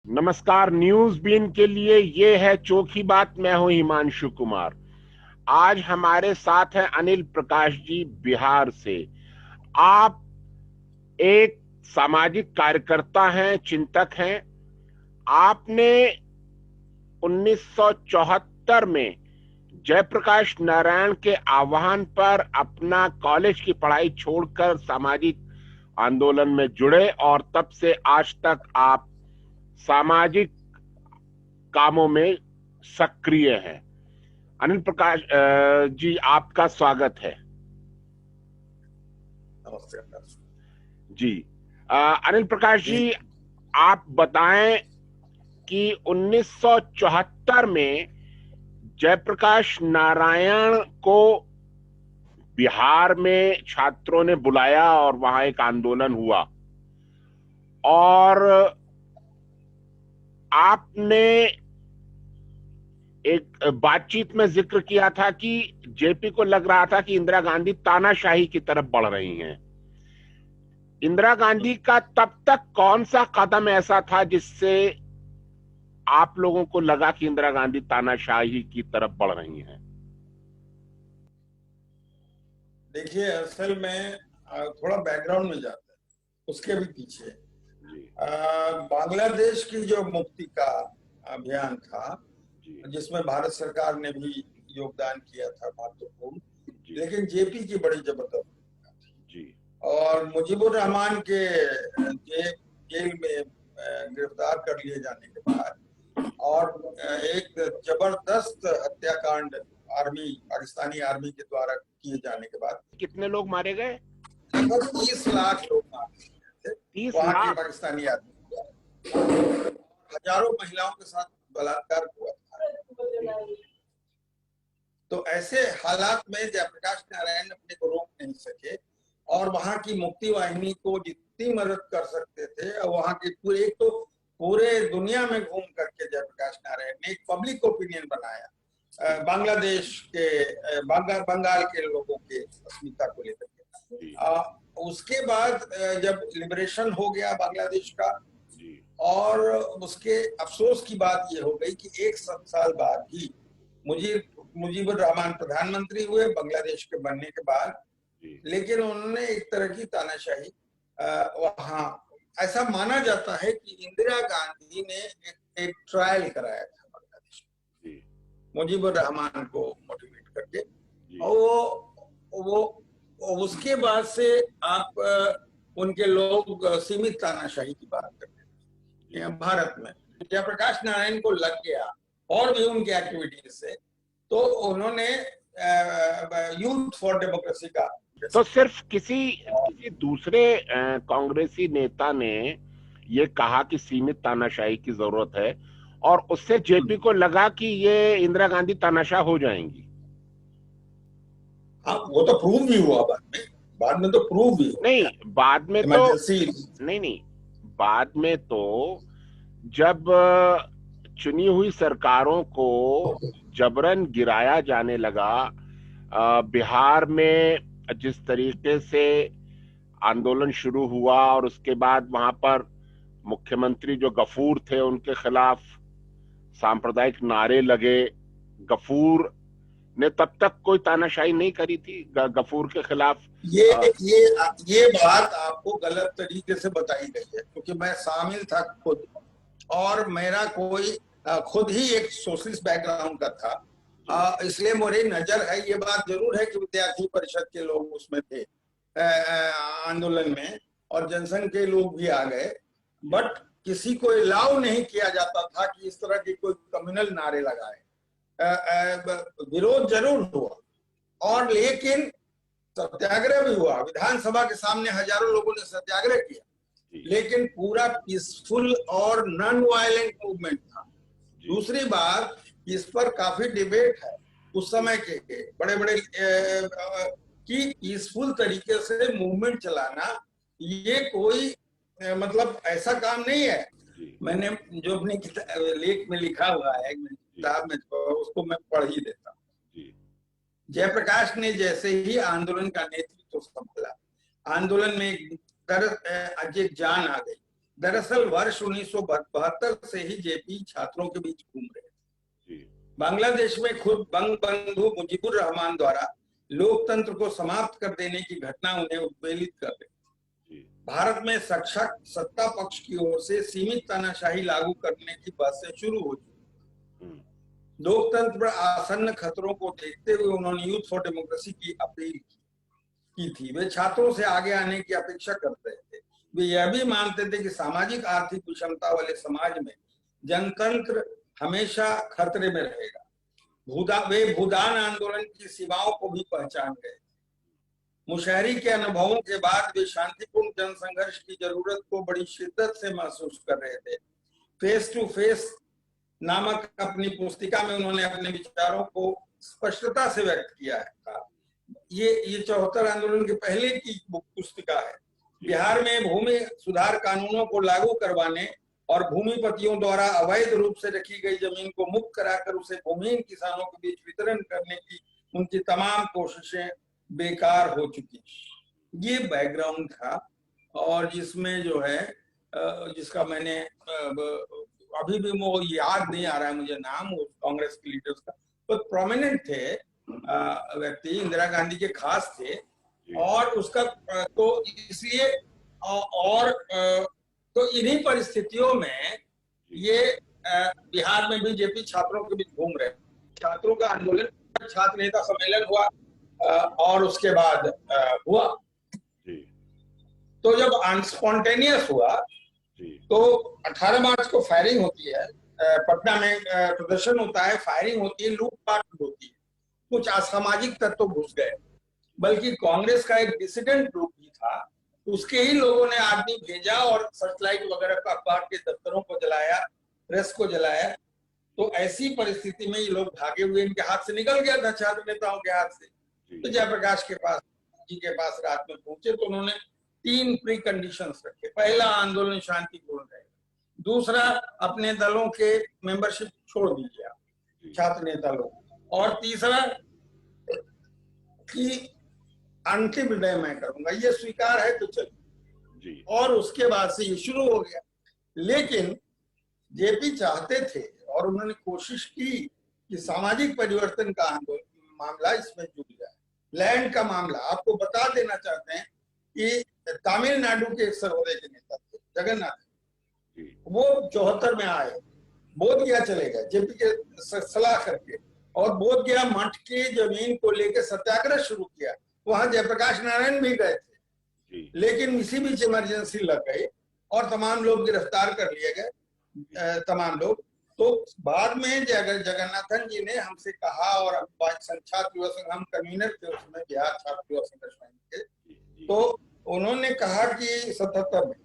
नमस्कार। News been के लिए ये है चोखी बात। मैं हूं हिमांशु कुमार। आज हमारे साथ हैं अनिल प्रकाश जी, बिहार से। आप एक सामाजिक कार्यकर्ता हैं, चिंतक हैं। आपने 1974 में जयप्रकाश नारायण के आह्वान पर अपना कॉलेज की पढ़ाई छोड़कर सामाजिक आंदोलन में जुड़े और तब से आज तक आप सामाजिक कामों में सक्रिय हैं। अनिल प्रकाश जी, आपका स्वागत है। नमस्ते जी। अनिल प्रकाश जी, आप बताएं कि 1974 में जयप्रकाश नारायण को बिहार में छात्रों ने बुलाया और वहां एक आंदोलन हुआ और आपने एक बातचीत में जिक्र किया था कि जेपी को लग रहा था कि इंदिरा गांधी तानाशाही की तरफ बढ़ रही हैं। इंदिरा गांधी का तब तक कौन सा कदम ऐसा था जिससे आप लोगों को लगा कि इंदिरा गांधी तानाशाही की तरफ बढ़ रही हैं? देखिए, असल में थोड़ा बैकग्राउंड में जाता है, उसके भी पीछे बांग्लादेश की जो मुक्ति का अभियान था, जिसमें भारत सरकार ने भी योगदान किया था महत्वपूर्ण, लेकिन जेपी की बड़ी जबरदस्त थी। और मुजीबुर रहमान के जेल में गिरफ्तार कर लिए जाने के बाद और एक जबरदस्त हत्याकांड पाकिस्तानी आर्मी के द्वारा किए जाने के बाद कितने लोग मारे गए? लगभग 30 लाख लोग मारे गए थे वहां के पाकिस्तानी आर्मी। हजारों महिलाओं के साथ बलात्कार हुआ था। तो ऐसे हालात में जयप्रकाश नारायण अपने को रोक नहीं सके और वहां की मुक्ति वाहिनी को जितनी मदद कर सकते थे, और वहां के पूरे दुनिया में घूम करके जयप्रकाश नारायण ने एक पब्लिक ओपिनियन बनाया बांग्लादेश के बंगाल के लोगों के अस्मिता को लेकर के। उसके बाद जब लिबरेशन हो गया बांग्लादेश का, और उसके अफसोस की बात यह हो गई कि एक साल बाद ही मुजीबुर रहमान प्रधानमंत्री हुए बांग्लादेश के बनने के बाद, लेकिन उन्होंने एक तरह की तानाशाही वहां, ऐसा माना जाता है कि इंदिरा गांधी ने एक ट्रायल कराया था बांग्लादेश में मुजीबुर रहमान को मोटिवेट करके, और वो उसके बाद से आप उनके लोग सीमित तानाशाही की बात करते हैं। भारत में जयप्रकाश नारायण को लग गया और भी उनकी एक्टिविटीज से, तो उन्होंने यूथ फॉर डेमोक्रेसी का, तो सिर्फ किसी दूसरे कांग्रेसी नेता ने ये कहा कि सीमित तानाशाही की जरूरत है और उससे जेपी को लगा कि ये इंदिरा गांधी तानाशाह हो जाएंगी। हाँ, वो तो प्रूव भी हुआ बाद में तो प्रूव भी हुआ। नहीं, बाद में तो नहीं, बाद में तो जब चुनी हुई सरकारों को जबरन गिराया जाने लगा, बिहार में जिस तरीके से आंदोलन शुरू हुआ और उसके बाद वहां पर मुख्यमंत्री जो गफूर थे उनके खिलाफ सांप्रदायिक नारे लगे। गफूर ने तब तक कोई तानाशाही नहीं करी थी गफूर के खिलाफ। ये बात आपको गलत तरीके से बताई गई है, क्योंकि मैं शामिल था खुद, और मेरा कोई खुद ही एक सोशलिस्ट बैकग्राउंड का था, इसलिए मेरी नजर है। ये बात जरूर है कि विद्यार्थी परिषद के लोग उसमें थे आंदोलन में, और जनसंघ के लोग भी आ गए, बट किसी को अलाउ नहीं किया जाता था कि इस तरह के कोई कम्युनल नारे लगाए। विरोध जरूर हुआ, और लेकिन सत्याग्रह भी हुआ। विधानसभा के सामने हजारों लोगों ने सत्याग्रह किया, लेकिन पूरा पीसफुल और नॉन वायलेंट मूवमेंट था। दूसरी बात, इस पर काफी डिबेट है उस समय के बड़े बड़े कि पीसफुल तरीके से मूवमेंट चलाना ये कोई मतलब ऐसा काम नहीं है। मैंने जो अपनी लेख में लिखा हुआ है किताब में, उसको मैं पढ़ ही देता हूँ। जयप्रकाश ने जैसे ही आंदोलन का नेतृत्व संभाला, आंदोलन में एक जान आ गई। दरअसल वर्ष 1972 से ही जेपी छात्रों के बीच घूम रहे थे। बांग्लादेश में खुद बंगबंधु मुजीबुर रहमान द्वारा लोकतंत्र को समाप्त कर देने की घटना उन्हें उद्वेलित कर रही। भारत में सत्ता पक्ष की ओर से सीमित तानाशाही लागू करने की बातें शुरू हो चुकी। लोकतंत्र पर आसन्न खतरों को देखते हुए उन्होंने यूथ फॉर डेमोक्रेसी की अपील की थी। वे छात्रों से आगे आने की अपेक्षा कर रहे थे। वे यह भी मानते थे कि सामाजिक आर्थिक विषमता वाले समाज में जनतंत्र हमेशा खतरे में रहेगा। वे भूदान आंदोलन की सीमाओं को भी पहचान गए। मुशहरी के अनुभवों के बाद वे शांतिपूर्ण जनसंघर्ष की जरूरत को बड़ी शिद्दत से महसूस कर रहे थे। फेस टू फेस नामक अपनी पुस्तिका में उन्होंने अपने विचारों को स्पष्टता से व्यक्त किया है। ये 74 आंदोलन के पहले की पुस्तिका है। बिहार में भूमि सुधार कानूनों को लागू करवाने और भूमिपतियों द्वारा अवैध रूप से रखी गई जमीन को मुक्त कराकर उसे भूमिहीन किसानों के बीच वितरण करने की उनकी तमाम कोशिशें बेकार हो चुकी। ये बैकग्राउंड था, और जिसमें जो है जिसका मैंने अभी भी वो याद नहीं आ रहा है मुझे नाम उस कांग्रेस के लीडर्स का, तो प्रोमिनेंट थे व्यक्ति, इंदिरा गांधी के खास थे, और उसका तो इसलिए और तो इन्हीं परिस्थितियों में ये बिहार में भी जेपी छात्रों के बीच घूम रहे। छात्रों का आंदोलन, छात्र नेता सम्मेलन हुआ और उसके बाद हुआ। तो जब अनस्पॉन्टेनियस हुआ तो 18 मार्च को फायरिंग होती है, पटना में प्रदर्शन होता है, फायरिंग होती है, लूटपाट होती है, कुछ असामाजिक तत्व घुस गए। बल्कि कांग्रेस का एक डिसिडेंट ग्रुप भी था, उसके ही लोगों ने आदमी भेजा और सर्चलाइट वगैरह का अखबार के दफ्तरों को जलाया, प्रेस को जलाया। तो ऐसी परिस्थिति में ये लोग भागे हुए, इनके हाथ से निकल गया था, छात्र नेताओं के हाथ से। तो जयप्रकाश के पास जी के पास रात में पहुंचे तो उन्होंने 3 प्री कंडीशंस रखे। पहला, आंदोलन शांतिपूर्ण रहेगा। दूसरा, अपने दलों के मेंबरशिप छोड़ दीजिए आप, छात्र नेता लोग। और तीसरा कि अंतिम विनय मैं करूंगा, ये स्वीकार है तो चलिए। और उसके बाद से ये शुरू हो गया। लेकिन जेपी चाहते थे और उन्होंने कोशिश की कि सामाजिक परिवर्तन का मामला इसमें जुड़ जाए। लैंड का मामला आपको बता देना चाहते हैं कि तमिलनाडु के एक सर्वोदय के नेता थे जगन्नाथ, वो 74 में आए, बोध गया चले गए जेपी के सलाह करके, और बोध गया मठ की जमीन को लेकर सत्याग्रह शुरू किया। वहां जयप्रकाश नारायण भी गए थे, लेकिन इसी बीच इमरजेंसी लग गई और तमाम लोग गिरफ्तार कर लिए गए, तमाम लोग। तो बाद में जगन्नाथन जी ने हमसे कहा, और छात्र युवा संघ, हम कन्वीनर थे उसमें, बिहार छात्र युवा संघ के, तो उन्होंने कहा कि 77 में,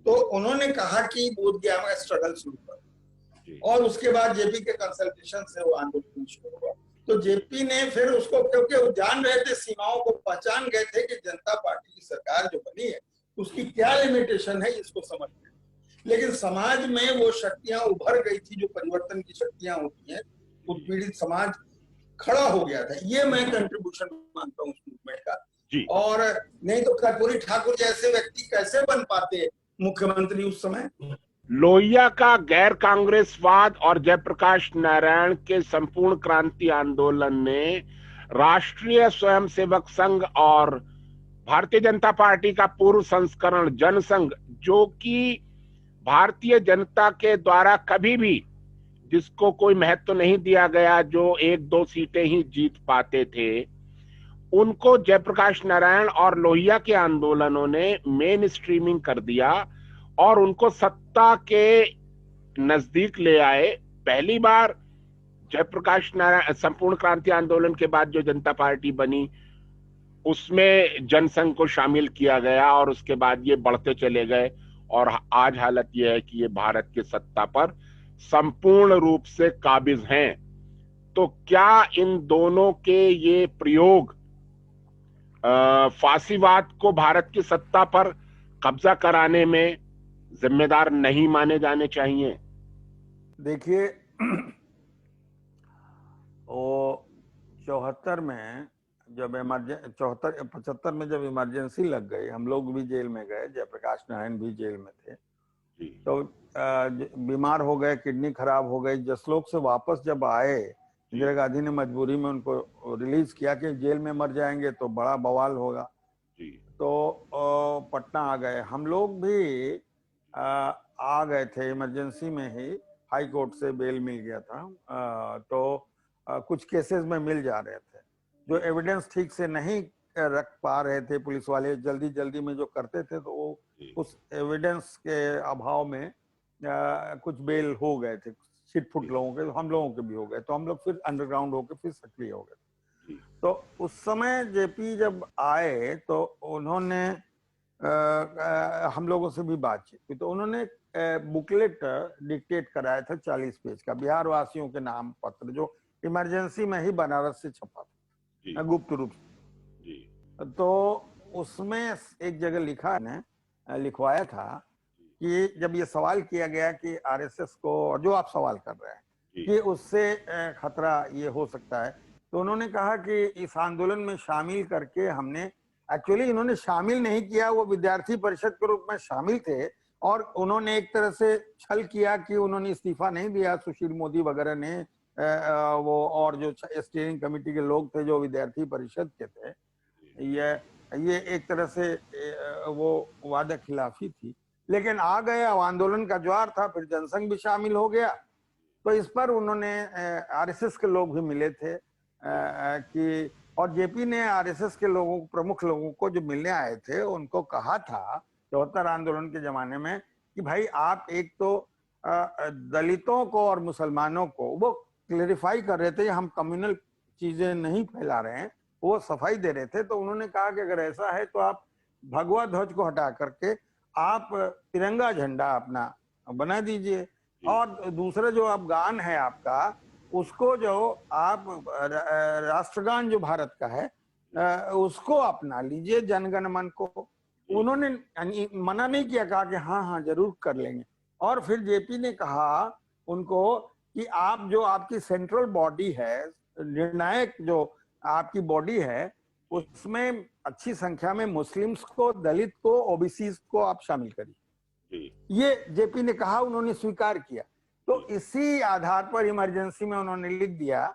तो उन्होंने कहा कि बोध गया में स्ट्रगल शुरू कर, और उसके बाद जेपी के कंसल्टेशन से वो आंदोलन शुरू हुआ। तो जेपी ने फिर उसको, क्योंकि वो जान रहे थे, सीमाओं को पहचान गए थे कि जनता पार्टी की सरकार जो बनी है उसकी क्या लिमिटेशन है, इसको समझ गए। लेकिन समाज में वो शक्तियां उभर गई थी, जो परिवर्तन की शक्तियां होती हैं। उत्पीड़ित समाज खड़ा हो गया था। ये मैं कंट्रीब्यूशन मानता हूँ उस मूवमेंट का। और नहीं तो कर्पूरी ठाकुर जैसे व्यक्ति कैसे बन पाते मुख्यमंत्री उस समय। लोहिया का गैर कांग्रेसवाद और जयप्रकाश नारायण के संपूर्ण क्रांति आंदोलन ने राष्ट्रीय स्वयंसेवक संघ और भारतीय जनता पार्टी का पूर्व संस्करण जनसंघ, जो कि भारतीय जनता के द्वारा कभी भी, जिसको कोई महत्व नहीं दिया गया, जो 1-2 सीटें ही जीत पाते थे, उनको जयप्रकाश नारायण और लोहिया के आंदोलनों ने मेन स्ट्रीमिंग कर दिया और उनको सत्ता के नजदीक ले आए। पहली बार जयप्रकाश नारायण, संपूर्ण क्रांति आंदोलन के बाद जो जनता पार्टी बनी उसमें जनसंघ को शामिल किया गया, और उसके बाद ये बढ़ते चले गए, और आज हालत यह है कि ये भारत की सत्ता पर संपूर्ण रूप से काबिज हैं। तो क्या इन दोनों के ये प्रयोग फासीवाद को भारत की सत्ता पर कब्जा कराने में जिम्मेदार नहीं माने जाने चाहिए? देखिए, वो 74 में जब 75 में जब इमरजेंसी लग गई, हम लोग भी जेल में गए, जयप्रकाश नारायण भी जेल में थे, तो बीमार हो गए, किडनी खराब हो गई। जसलोक से वापस जब आए, इंदिरा गांधी ने मजबूरी में उनको रिलीज किया कि जेल में मर जाएंगे तो बड़ा बवाल होगा, तो पटना आ गए। हम लोग भी आ गए थे इमरजेंसी में ही, हाई कोर्ट से बेल मिल गया था। तो कुछ केसेस में मिल जा रहे थे, जो एविडेंस ठीक से नहीं रख पा रहे थे पुलिस वाले, जल्दी जल्दी में जो करते थे, तो वो उस एविडेंस के अभाव में कुछ बेल हो गए थे छिटफुट लोगों के, हम लोगों के भी हो गए। तो हम लोग फिर अंडरग्राउंड होके फिर सक्रिय हो गए। तो उस समय जेपी जब आए तो उन्होंने हम लोगों से भी बातचीत की, तो उन्होंने बुकलेट डिक्टेट कराया था 40 पेज का, बिहार वासियों के नाम पत्र, जो इमरजेंसी में ही बनारस से छपा था गुप्त रूप से। तो उसमें एक जगह लिखवाया था कि जब ये सवाल किया गया कि आरएसएस को, जो आप सवाल कर रहे हैं कि उससे खतरा ये हो सकता है, तो उन्होंने कहा कि इस आंदोलन में शामिल करके हमने, एक्चुअली इन्होंने शामिल नहीं किया, वो विद्यार्थी परिषद के रूप में शामिल थे, और उन्होंने एक तरह से छल किया कि उन्होंने इस्तीफा नहीं दिया। सुशील मोदी वगैरह ने, वो और जो स्टीयरिंग कमेटी के लोग थे जो विद्यार्थी परिषद के थे, ये एक तरह से वो वादा खिलाफी थी। लेकिन आ गए, अब आंदोलन का ज्वार था, फिर जनसंघ भी शामिल हो गया। तो इस पर उन्होंने, आरएसएस के लोग भी मिले थे कि, और जेपी ने आरएसएस के लोगों, प्रमुख लोगों को जो मिलने आए थे, उनको कहा था 74 आंदोलन के जमाने में कि भाई आप एक तो दलितों को और मुसलमानों को, वो क्लेरिफाई कर रहे थे, हम कम्युनल चीजें नहीं फैला रहे हैं, वो सफाई दे रहे थे। तो उन्होंने कहा कि अगर ऐसा है तो आप भगवा ध्वज को हटा करके आप तिरंगा झंडा अपना बना दीजिए, और दूसरा जो आप गान है आपका, उसको जो आप राष्ट्रगान जो भारत का है उसको अपना लीजिए, जनगण मन को। उन्होंने मना नहीं किया, कहा कि हाँ हाँ जरूर कर लेंगे। और फिर जेपी ने कहा उनको कि आप जो आपकी सेंट्रल बॉडी है, निर्णायक जो आपकी बॉडी है, उसमें अच्छी संख्या में मुस्लिम्स को, दलित को, ओबीसी को आप शामिल करिए। ये जेपी ने कहा, उन्होंने स्वीकार किया। तो इसी आधार पर इमरजेंसी में उन्होंने लिख दिया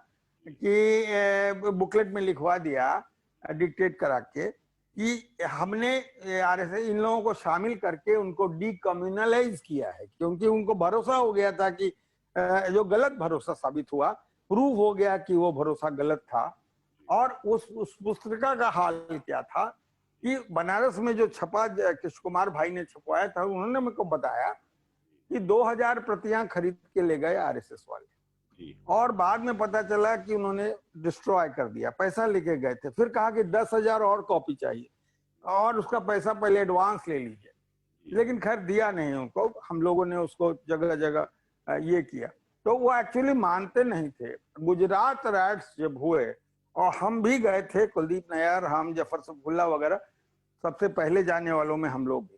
कि बुकलेट में लिखवा दिया डिक्टेट करा के कि हमने आरएसएस इन लोगों को शामिल करके उनको डीकम्युनलाइज किया है, क्योंकि उनको भरोसा हो गया था कि जो गलत भरोसा साबित हुआ, प्रूव हो गया कि वो भरोसा गलत था। और उस पुस्तिका का हाल क्या था कि बनारस में जो छपा, कृष्ण कुमार भाई ने छपवाया था, उन्होंने मेरे को बताया कि 2000 प्रतियां खरीद के ले गए आरएसएस वाले, और बाद में पता चला कि उन्होंने डिस्ट्रॉय कर दिया, पैसा लेके गए थे। फिर कहा कि 10,000 और कॉपी चाहिए और उसका पैसा पहले एडवांस ले लीजिए, लेकिन खैर दिया नहीं उनको। हम लोगों ने उसको जगह जगह ये किया, तो वो एक्चुअली मानते नहीं थे। गुजरात राइट्स जब हुए, और हम भी गए थे, कुलदीप नैयर, हम, जफर सफुल्ला वगैरह, सबसे पहले जाने वालों में हम लोग भी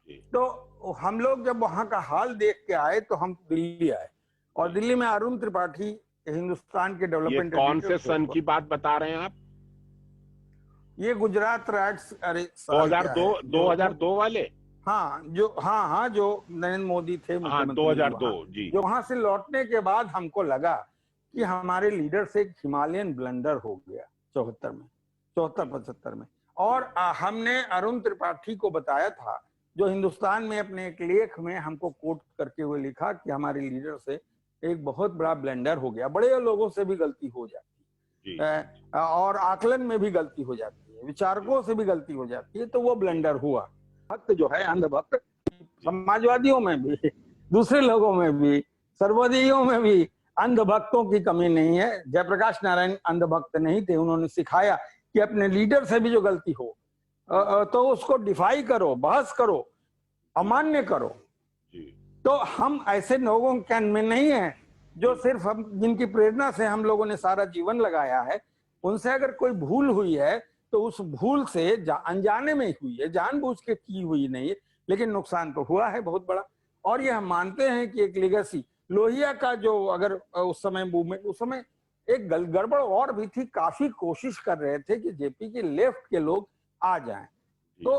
थे। तो हम लोग जब वहां का हाल देख के आए तो हम दिल्ली आए, और दिल्ली में अरुण त्रिपाठी, हिंदुस्तान के डेवलपमेंट, कौन से सन की बात बता रहे हैं आप? ये गुजरात राइट्स, अरे 2002 वाले? हाँ, जो नरेंद्र मोदी थे मुख्यमंत्री, 2002 जी। जो वहां से लौटने के बाद हमको लगा कि हमारे लीडर से एक हिमालयन ब्लंडर हो गया 74-75 में। और हमने अरुण त्रिपाठी को बताया था, जो हिंदुस्तान में अपने एक लेख में हमको कोट करके हुए लिखा कि हमारे लीडर से एक बहुत बड़ा ब्लंडर हो गया। बड़े लोगों से भी गलती हो जाती है, और आकलन में भी गलती हो जाती है, विचारकों से भी गलती हो जाती है, तो वो ब्लंडर हुआ। भक्त जो है, अंधभक्त, समाजवादियों में भी, दूसरे लोगों में भी, सर्वोदयों में भी अंधभक्तों की कमी नहीं है। जयप्रकाश नारायण अंधभक्त नहीं थे, उन्होंने सिखाया कि अपने लीडर से भी जो गलती हो तो उसको डिफाई करो, बहस करो, अमान्य करो। तो हम ऐसे लोगों के में नहीं है जो सिर्फ हम, जिनकी प्रेरणा से हम लोगों ने सारा जीवन लगाया है, उनसे अगर कोई भूल हुई है तो उस भूल से अनजाने में हुई है, जानबूझ के की हुई नहीं है, लेकिन नुकसान तो हुआ है बहुत बड़ा। और ये हम मानते हैं कि एक लेगेसी लोहिया का, जो अगर उस समय मूवमेंट, उस समय एक गड़बड़ और भी थी, काफी कोशिश कर रहे थे कि जेपी के लेफ्ट के लोग आ जाएं। तो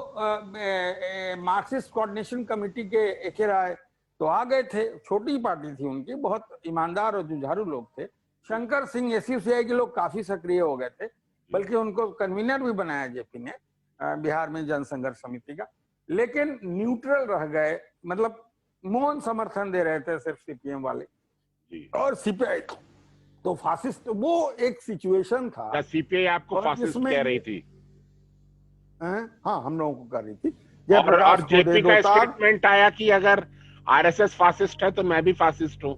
मार्क्सिस्ट कोऑर्डिनेशन कमेटी के एके राय तो आ गए थे, छोटी पार्टी थी उनकी, बहुत ईमानदार और जुझारू लोग थे। शंकर सिंह एसयूसीआई के लोग काफी सक्रिय हो गए थे, बल्कि उनको कन्वीनर भी बनाया जेपी ने बिहार में जनसंघर्ष समिति का, लेकिन न्यूट्रल रह गए, मतलब मौन समर्थन दे रहे थे सिर्फ सीपीएम वाले और सीपीआई तो फासिस्ट। तो वो एक सिचुएशन था। सीपीआई आपको फासिस्ट कह रही थी? हाँ, हम लोगों को कर रही थी। और जेपी का स्टेटमेंट आया कि अगर आरएसएस फासिस्ट है तो मैं भी फासिस्ट हूँ।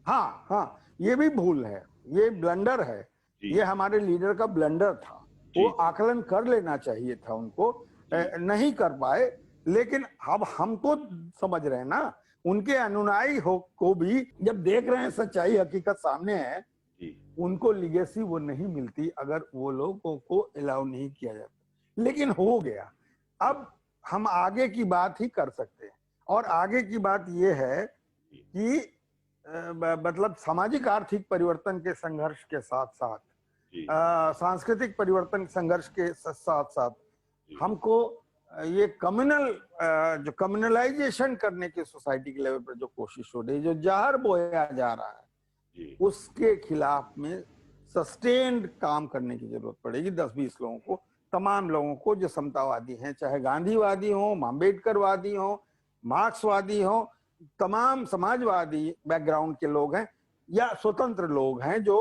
हाँ हाँ, ये भी भूल है, ये ब्लंडर है, ये हमारे लीडर का ब्लंडर था। वो आकलन कर लेना चाहिए था उनको, नहीं कर पाए। लेकिन अब हमको समझ रहे हैं ना, उनके अनुयायी हो को भी जब देख रहे हैं सच्चाई हकीकत सामने है, उनको लीगेसी वो नहीं मिलती अगर वो लोगों को अलाउ नहीं किया जाता। लेकिन हो गया, अब हम आगे की बात ही कर सकते हैं। और आगे की बात ये है कि मतलब सामाजिक आर्थिक परिवर्तन के संघर्ष के साथ साथ सांस्कृतिक परिवर्तन संघर्ष के साथ साथ हमको ये कम्युनल जो कम्युनलाइजेशन करने की सोसाइटी के लेवल पर जो कोशिश हो रही है, जो जहर बोया जा रहा है, उसके खिलाफ में सस्टेन्ड काम करने की जरूरत पड़ेगी। 10-20 लोगों को, तमाम लोगों को जो समतावादी हैं, चाहे गांधीवादी हो, अम्बेडकरवादी हो, मार्क्सवादी हो, तमाम समाजवादी बैकग्राउंड के लोग हैं या स्वतंत्र लोग हैं जो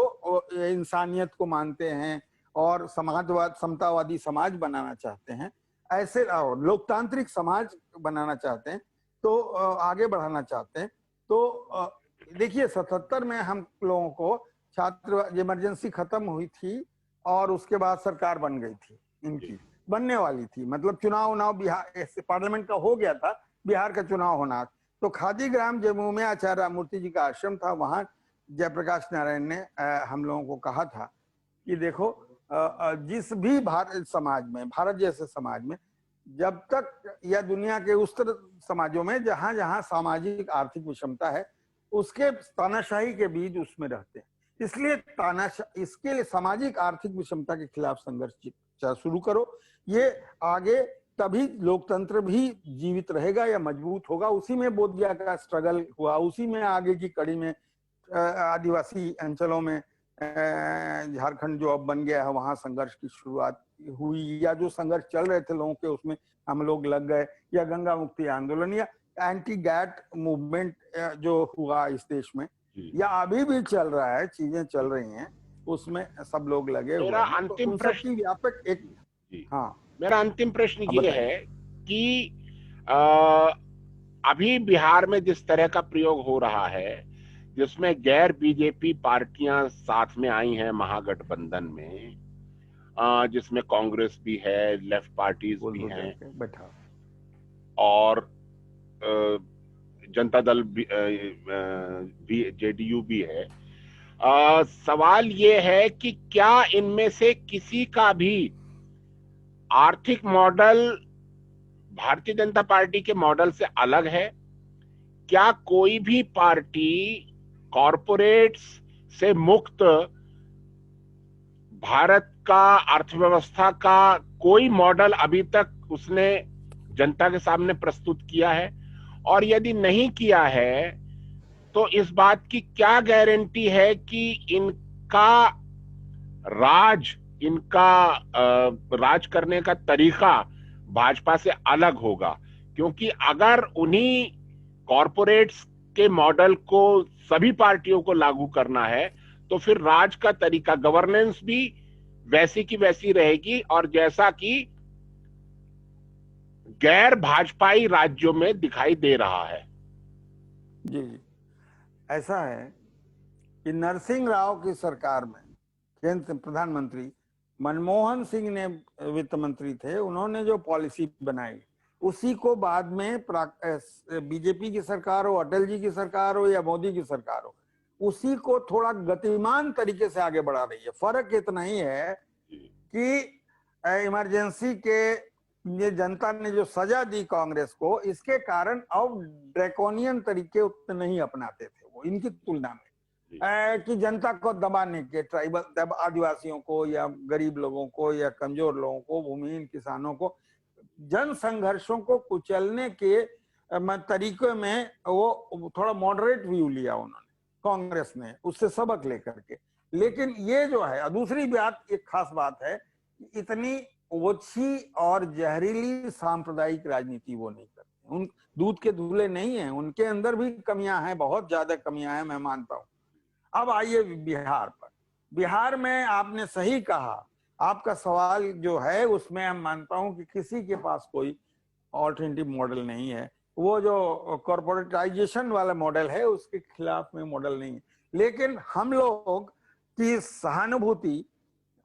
इंसानियत को मानते हैं और समाजवाद समतावादी समाज बनाना चाहते हैं, ऐसे लोकतांत्रिक समाज बनाना चाहते हैं, तो आगे बढ़ाना चाहते हैं। तो देखिए 77 में हम लोगों को छात्र इमरजेंसी खत्म हुई थी और उसके बाद सरकार बन गई थी, इनकी बनने वाली थी, मतलब चुनाव बिहार पार्लियामेंट का हो गया था, बिहार का चुनाव होना। तो खादी ग्राम जम्मू में आचार्य राममूर्ति जी का आश्रम था, वहां जयप्रकाश नारायण ने हम लोगों को कहा था कि देखो जिस भी भारत जैसे समाज में जब तक, या दुनिया के उस तरह समाजों में जहां जहां सामाजिक आर्थिक विषमता है, उसके तानाशाही के बीज उसमें रहते हैं। इसलिए इसके लिए सामाजिक आर्थिक विषमता के खिलाफ संघर्ष शुरू करो। ये आगे तभी लोकतंत्र भी जीवित रहेगा या मजबूत होगा। उसी में बोधगया का स्ट्रगल हुआ, उसी में आगे की कड़ी में आदिवासी अंचलों में झारखंड जो अब बन गया है, वहां संघर्ष की शुरुआत हुई, या जो संघर्ष चल रहे थे लोगों के उसमें हम लोग लग गए, या गंगा मुक्ति आंदोलन या एंटी गैट मूवमेंट जो हुआ इस देश में, या अभी भी चल रहा है, चीजें चल रही हैं, उसमें सब लोग लगे हुए हैं। अंतिम प्रश्न व्यापक एक मेरा अंतिम प्रश्न ये है कि अभी बिहार में जिस तरह का प्रयोग हो रहा है, जिसमें गैर बीजेपी पार्टियां साथ में आई हैं महागठबंधन में, जिसमें कांग्रेस भी है, लेफ्ट पार्टीज भी हैं और जनता दल भी, जेडीयू भी है। सवाल ये है कि क्या इनमें से किसी का भी आर्थिक मॉडल भारतीय जनता पार्टी के मॉडल से अलग है? क्या कोई भी पार्टी कॉरपोरेट्स से मुक्त भारत का अर्थव्यवस्था का कोई मॉडल अभी तक उसने जनता के सामने प्रस्तुत किया है? और यदि नहीं किया है तो इस बात की क्या गारंटी है कि इनका राज करने का तरीका भाजपा से अलग होगा? क्योंकि अगर उन्हीं कॉरपोरेट्स के मॉडल को सभी पार्टियों को लागू करना है तो फिर राज का तरीका, गवर्नेंस भी वैसी की वैसी रहेगी और जैसा कि गैर भाजपाई राज्यों में दिखाई दे रहा है। जी, ऐसा है कि नरसिंह राव की सरकार में केंद्र प्रधानमंत्री मनमोहन सिंह ने वित्त मंत्री थे, उन्होंने जो पॉलिसी बनाई उसी को बाद में बीजेपी की सरकार हो, अटल जी की सरकार हो या मोदी की सरकार हो, उसी को थोड़ा गतिमान तरीके से आगे बढ़ा रही है। फर्क इतना ही है कि इमरजेंसी के ये जनता ने जो सजा दी कांग्रेस को, इसके कारण अब ड्रैकोनियन तरीके उतने नहीं अपनाते थे वो इनकी तुलना में, कि जनता को दबाने के, ट्राइबल आदिवासियों को या गरीब लोगों को या कमजोर लोगों को, भूमिहीन किसानों को, जन संघर्षों को कुचलने के तरीके में वो थोड़ा मॉडरेट व्यू लिया उन्होंने, कांग्रेस ने, उससे सबक लेकर के। लेकिन ये जो है, दूसरी बात, एक खास बात है, इतनी ओछी और जहरीली सांप्रदायिक राजनीति वो नहीं करते। उन दूध के धुले नहीं है, उनके अंदर भी कमियां हैं, बहुत ज्यादा कमियां हैं, मैं मानता हूं। अब आइए बिहार पर। बिहार में आपने सही कहा, आपका सवाल जो है उसमें हम मानता हूं कि किसी के पास कोई ऑल्टरनेटिव मॉडल नहीं है। वो जो कॉर्पोरेटाइजेशन वाला मॉडल है उसके खिलाफ में मॉडल नहीं है, लेकिन हम लोग की सहानुभूति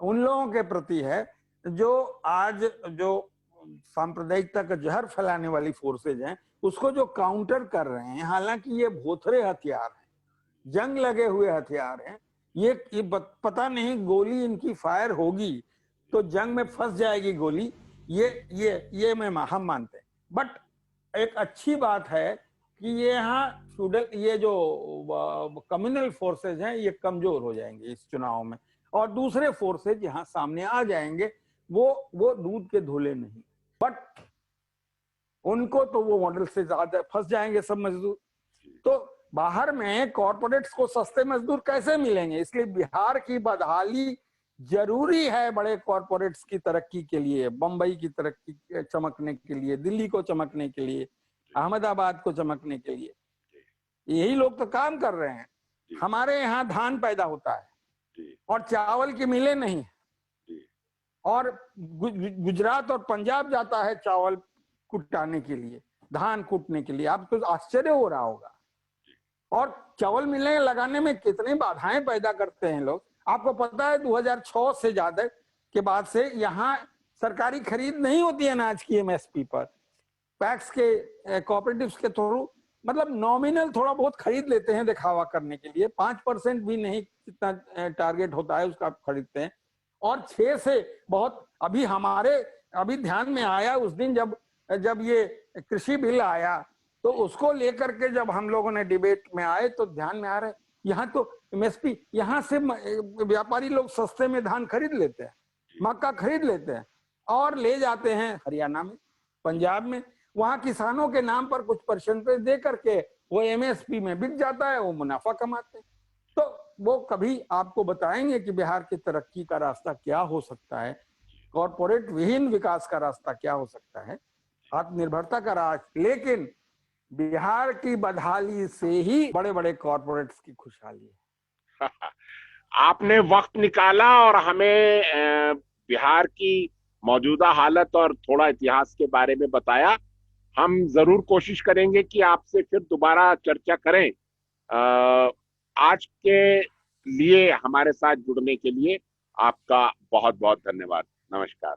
उन लोगों के प्रति है जो आज जो सांप्रदायिकता का जहर फैलाने वाली फोर्सेज हैं उसको जो काउंटर कर रहे हैं। हालांकि ये भोथरे हथियार हैं, जंग लगे हुए हथियार हैं, ये पता नहीं गोली इनकी फायर होगी तो जंग में फंस जाएगी गोली, ये हम मानते हैं। बट एक अच्छी बात है कि ये यहाँ ये जो कम्युनल फोर्सेज हैं ये कमजोर हो जाएंगे इस चुनाव में, और दूसरे फोर्सेज यहाँ सामने आ जाएंगे। वो दूध के धुले नहीं, बट उनको तो वो मॉडल से ज्यादा फंस जाएंगे सब मजदूर। तो बाहर में कॉर्पोरेट्स को सस्ते मजदूर कैसे मिलेंगे? इसलिए बिहार की बदहाली जरूरी है बड़े कॉर्पोरेट्स की तरक्की के लिए, बंबई की तरक्की चमकने के लिए, दिल्ली को चमकने के लिए, अहमदाबाद को चमकने के लिए। यही लोग तो काम कर रहे हैं। हमारे यहाँ धान पैदा होता है और चावल की मिलें नहीं, और गुजरात और पंजाब जाता है चावल कुटाने के लिए, धान कूटने के लिए। आपको आश्चर्य हो रहा होगा। और चावल मिलें लगाने में कितनी बाधाएं पैदा करते हैं लोग। आपको पता है 2006 से ज्यादा के बाद से यहाँ सरकारी खरीद नहीं होती है अनाज की एमएसपी पर, पैक्स के कोऑपरेटिव्स के थ्रू, मतलब नॉमिनल थोड़ा बहुत खरीद लेते हैं दिखावा करने के लिए, 5% भी नहीं जितना टारगेट होता है उसका खरीदते हैं। और 6 से बहुत अभी ध्यान में आया उस दिन जब ये कृषि बिल आया, तो उसको लेकर के जब हम लोगों ने डिबेट में आए तो ध्यान में आ रहा है यहाँ तो एमएसपी, यहाँ से व्यापारी लोग सस्ते में धान खरीद लेते हैं, मक्का खरीद लेते हैं और ले जाते हैं हरियाणा में, पंजाब में। वहां किसानों के नाम पर कुछ परसेंटेज दे करके वो एमएसपी में बिक जाता है, वो मुनाफा कमाते हैं। तो वो कभी आपको बताएंगे कि बिहार की तरक्की का रास्ता क्या हो सकता है, कॉर्पोरेट विहीन विकास का रास्ता क्या हो सकता है, आत्मनिर्भरता का रास्ता। लेकिन बिहार की बदहाली से ही बड़े बड़े कॉर्पोरेट्स की खुशहाली है। आपने वक्त निकाला और हमें बिहार की मौजूदा हालत और थोड़ा इतिहास के बारे में बताया। हम जरूर कोशिश करेंगे कि आपसे फिर दोबारा चर्चा करें। आज के लिए हमारे साथ जुड़ने के लिए आपका बहुत बहुत धन्यवाद। नमस्कार।